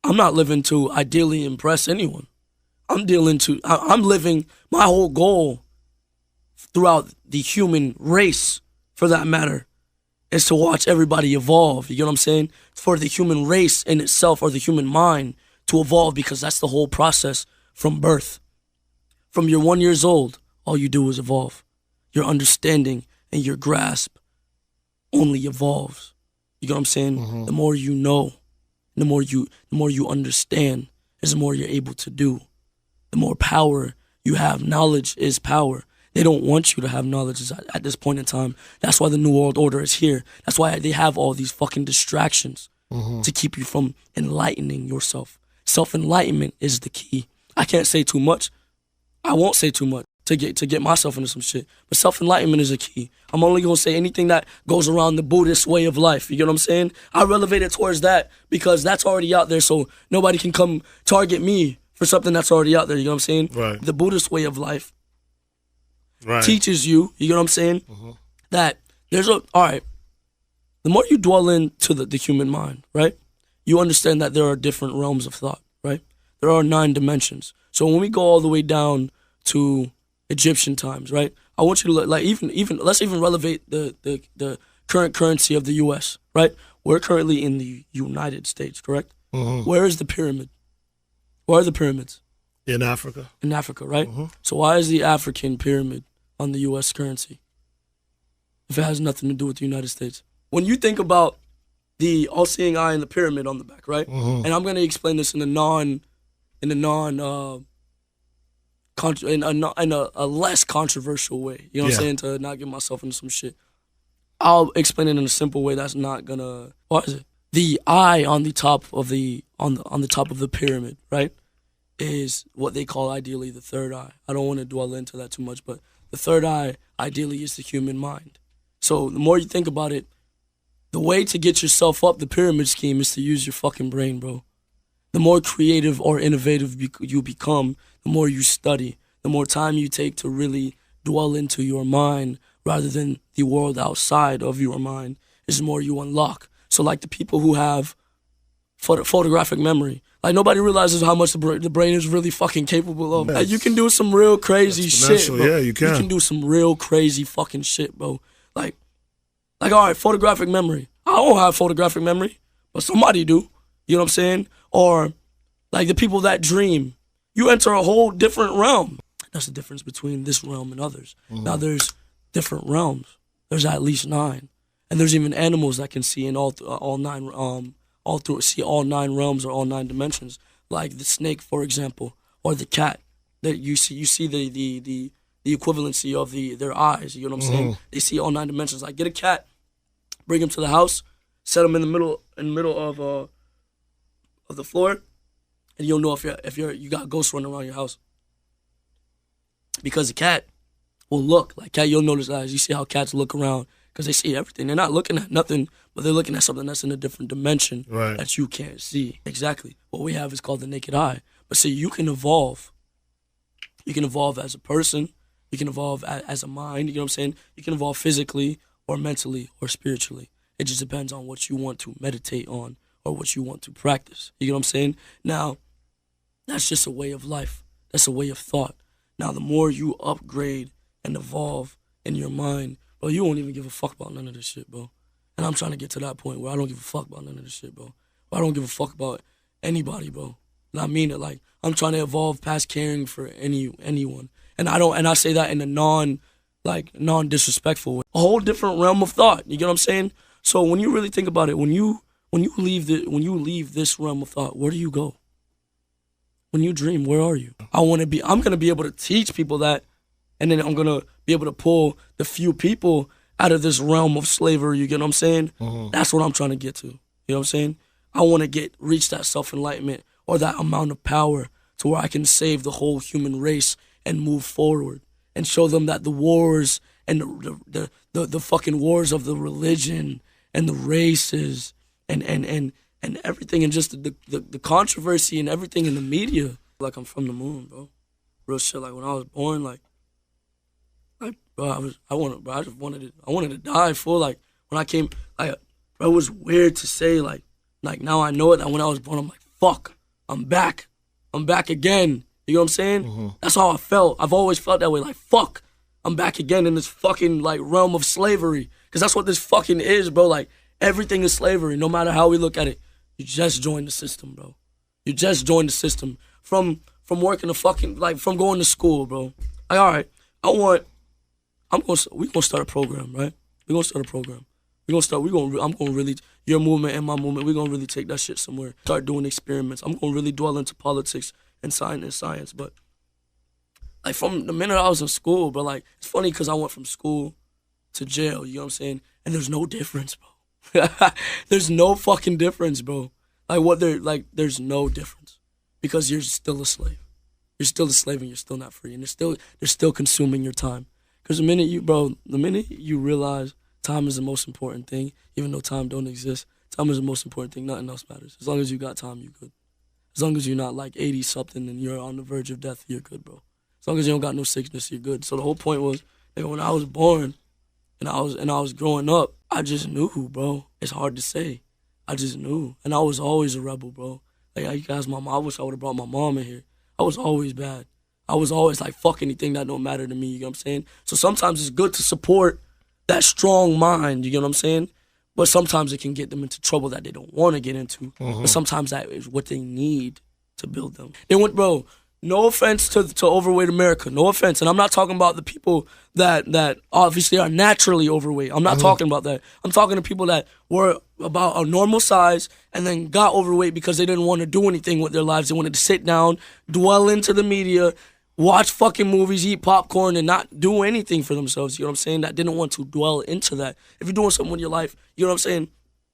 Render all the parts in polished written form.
I'm not living to ideally impress anyone. I'm living, my whole goal throughout the human race, for that matter, is to watch everybody evolve. You get what I'm saying? For the human race in itself, or the human mind, to evolve, because that's the whole process from birth. From you're 1 year old, all you do is evolve. Your understanding and your grasp only evolves. You get what I'm saying? Mm-hmm. The more you know, the more you understand, is the more you're able to do. The more power you have. Knowledge is power. They don't want you to have knowledge at this point in time. That's why the New World Order is here. That's why they have all these fucking distractions to keep you from enlightening yourself. Self-enlightenment is the key. I can't say too much. I won't say too much to get myself into some shit. But self-enlightenment is a key. I'm only going to say anything that goes around the Buddhist way of life. You get what I'm saying? I relevate it towards that because that's already out there, so nobody can come target me for something that's already out there. You know what I'm saying? Right. The Buddhist way of life teaches you, you know what I'm saying, that there's all right, the more you dwell into the human mind, right, you understand that there are different realms of thought, right? There are 9 dimensions. So when we go all the way down to Egyptian times, right, I want you to look, like, even let's even relevate the current currency of the U.S., right? We're currently in the United States, correct? Where is the pyramid? Where are the pyramids? In Africa. In Africa, right? So why is the African pyramid on the U.S. currency if it has nothing to do with the United States? When you think about the all-seeing eye and the pyramid on the back, right? And I'm going to explain this in a less controversial way. You know what I'm saying? To not get myself into some shit. I'll explain it in a simple way that's not gonna. What is it? The eye on the top of the on the top of the pyramid, right, is what they call ideally the third eye. I don't want to dwell into that too much, but the third eye ideally is the human mind. So the more you think about it, the way to get yourself up the pyramid scheme is to use your fucking brain, bro. The more creative or innovative you become, the more you study, the more time you take to really dwell into your mind rather than the world outside of your mind, is the more you unlock. So like the people who have photographic memory, like nobody realizes how much the brain is really fucking capable of. Like, you can do some real crazy shit, bro. Yeah, you can. You can do some real crazy fucking shit, bro. Like all right, photographic memory. I don't have photographic memory, but somebody do. You know what I'm saying? Or like the people that dream. You enter a whole different realm. That's the difference between this realm and others. Now there's different realms. There's at least 9, and there's even animals that can see in all 9 see all 9 realms or all 9 dimensions. Like the snake, for example, or the cat. That you see the equivalency of their eyes. You know what I'm saying? They see all 9 dimensions. Like get a cat, bring him to the house, set him in the middle of the floor, and you'll know if you got ghosts running around your house. Because the cat will look like cat. You'll notice that. You see how cats look around because they see everything. They're not looking at nothing, but they're looking at something that's in a different dimension that you can't see. Exactly. What we have is called the naked eye. But see, you can evolve. You can evolve as a person. You can evolve as a mind. You know what I'm saying? You can evolve physically or mentally or spiritually. It just depends on what you want to meditate on or what you want to practice. You know what I'm saying? Now, that's just a way of life. That's a way of thought. Now, the more you upgrade and evolve in your mind, bro, you won't even give a fuck about none of this shit, bro. And I'm trying to get to that point where I don't give a fuck about none of this shit, bro. I don't give a fuck about anybody, bro. And I mean it. Like, I'm trying to evolve past caring for anyone. And I say that in a non-disrespectful way. A whole different realm of thought. You get what I'm saying? So when you really think about it, when you leave this realm of thought, where do you go? When you dream, where are you? I'm gonna be able to teach people that, and then I'm gonna be able to pull the few people out of this realm of slavery. You get what I'm saying? That's what I'm trying to get to. You know what I'm saying? I want to reach that self-enlightenment or that amount of power to where I can save the whole human race and move forward and show them that the wars and the fucking wars of the religion and the races and everything, and just the controversy and everything in the media. Like, I'm from the moon, bro. Real shit. Like, when I was born, bro, I just wanted to die full. Like, when I came, like, bro, it was weird to say, like now I know it. That when I was born, I'm like, fuck, I'm back again. You know what I'm saying? Mm-hmm. That's how I felt. I've always felt that way. Like, fuck, I'm back again in this fucking like realm of slavery. Because that's what this fucking is, bro. Like, everything is slavery, no matter how we look at it. You just joined the system, bro. You just joined the system. From working the fucking, like, from going to school, bro. Like, all right, we gonna start a program, right? We gonna start a program. I'm gonna really, your movement and my movement, we're gonna really take that shit somewhere. Start doing experiments. I'm gonna really dwell into politics and science, but like from the minute I was in school, bro, like it's funny because I went from school to jail, you know what I'm saying? And there's no difference, bro. There's no fucking difference, bro. There's no difference because you're still a slave. You're still a slave and you're still not free, and they're still consuming your time. Because the minute you realize time is the most important thing, even though time don't exist, time is the most important thing. Nothing else matters. As long as you got time, you good. As long as you're not like 80 something and you're on the verge of death, you're good, bro. As long as you don't got no sickness, you're good. So the whole point was, like, when I was born and I was growing up, I just knew, bro. It's hard to say. I just knew. And I was always a rebel, bro. Like, you guys, my mom, I wish I would have brought my mom in here. I was always bad. I was always like, fuck anything that don't matter to me, you know what I'm saying? So sometimes it's good to support that strong mind, you know what I'm saying? But sometimes it can get them into trouble that they don't want to get into. Mm-hmm. But sometimes that is what they need to build them. They went, bro, no offense to overweight America, no offense. And I'm not talking about the people that obviously are naturally overweight. I'm not talking about that. I'm talking to people that were about a normal size and then got overweight because they didn't want to do anything with their lives. They wanted to sit down, dwell into the media, watch fucking movies, eat popcorn, and not do anything for themselves, you know what I'm saying? That didn't want to dwell into that. If you're doing something with your life, you know what I'm saying?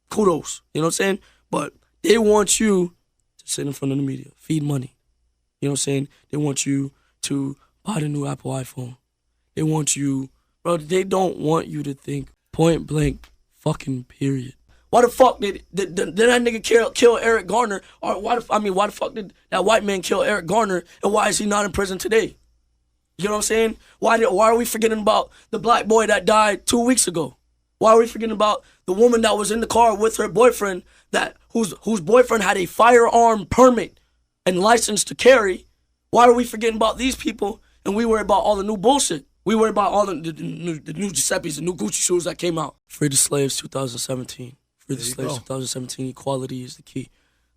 Kudos, you know what I'm saying? But they want you to sit in front of the media, feed money. You know what I'm saying? They want you to buy the new Apple iPhone. They want you, bro, they don't want you to think point blank fucking period. Why the fuck did that nigga kill Eric Garner? Or why the fuck did that white man kill Eric Garner? And why is he not in prison today? You know what I'm saying? Why are we forgetting about the black boy that died 2 weeks ago? Why are we forgetting about the woman that was in the car with her boyfriend whose boyfriend had a firearm permit and license to carry? Why are we forgetting about these people and we worry about all the new bullshit? We worry about all the new Giuseppe's, the new Gucci shoes that came out. Free the slaves 2017. Free the slaves 2017. Equality is the key.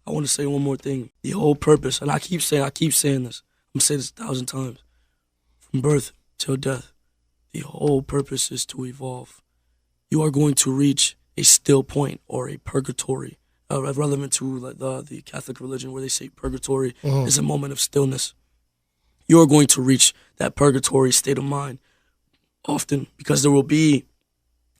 I want to say one more thing. The whole purpose, and I keep saying this. I'm going to say this 1,000 times. From birth till death, the whole purpose is to evolve. You are going to reach a still point or a purgatory, relevant to the Catholic religion where they say purgatory is a moment of stillness. You are going to reach that purgatory state of mind often because there will be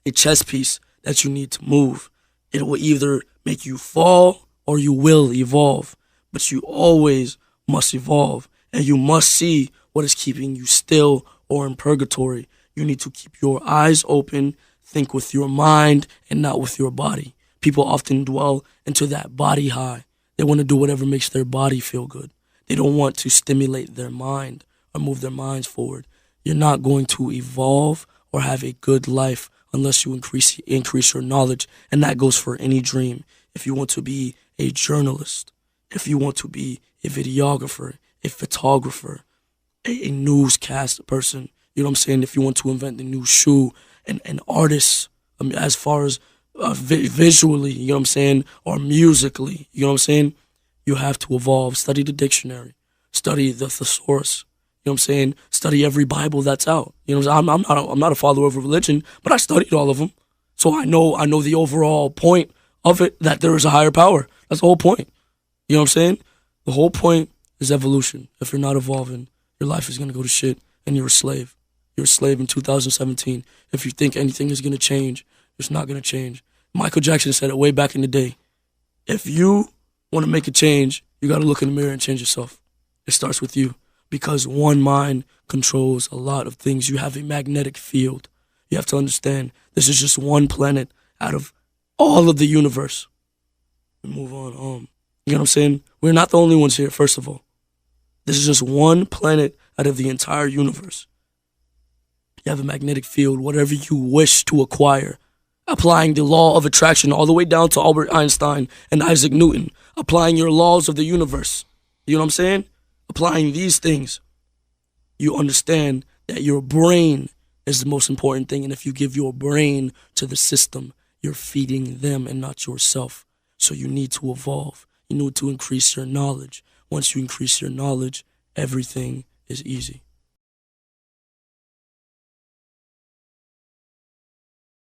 a chess piece that you need to move. It will either make you fall or you will evolve, but you always must evolve, and you must see what is keeping you still or in purgatory. You need to keep your eyes open, think with your mind and not with your body. People often dwell into that body high. They want to do whatever makes their body feel good. They don't want to stimulate their mind or move their minds forward. You're not going to evolve or have a good life unless you increase your knowledge, and that goes for any dream. If you want to be a journalist, if you want to be a videographer, a photographer, a newscast person, you know what I'm saying? If you want to invent the new shoe, an artist, as far as visually, you know what I'm saying, or musically, you know what I'm saying? You have to evolve. Study the dictionary. Study the thesaurus. You know what I'm saying? Study every Bible that's out. You know what I'm saying? I'm not a follower of a religion, but I studied all of them. So I know the overall point of it, that there is a higher power. That's the whole point. You know what I'm saying? The whole point is evolution. If you're not evolving, your life is going to go to shit and you're a slave. You're a slave in 2017. If you think anything is going to change, it's not going to change. Michael Jackson said it way back in the day. If you want to make a change, you got to look in the mirror and change yourself. It starts with you, because one mind controls a lot of things. You have a magnetic field. You have to understand this is just one planet out of all of the universe. We move on. You know what I'm saying? We're not the only ones here, first of all. This is just one planet out of the entire universe. You have a magnetic field. Whatever you wish to acquire, applying the law of attraction all the way down to Albert Einstein and Isaac Newton, applying your laws of the universe. You know what I'm saying? Applying these things, you understand that your brain is the most important thing. And if you give your brain to the system, you're feeding them and not yourself. So you need to evolve. You need to increase your knowledge. Once you increase your knowledge, everything is easy.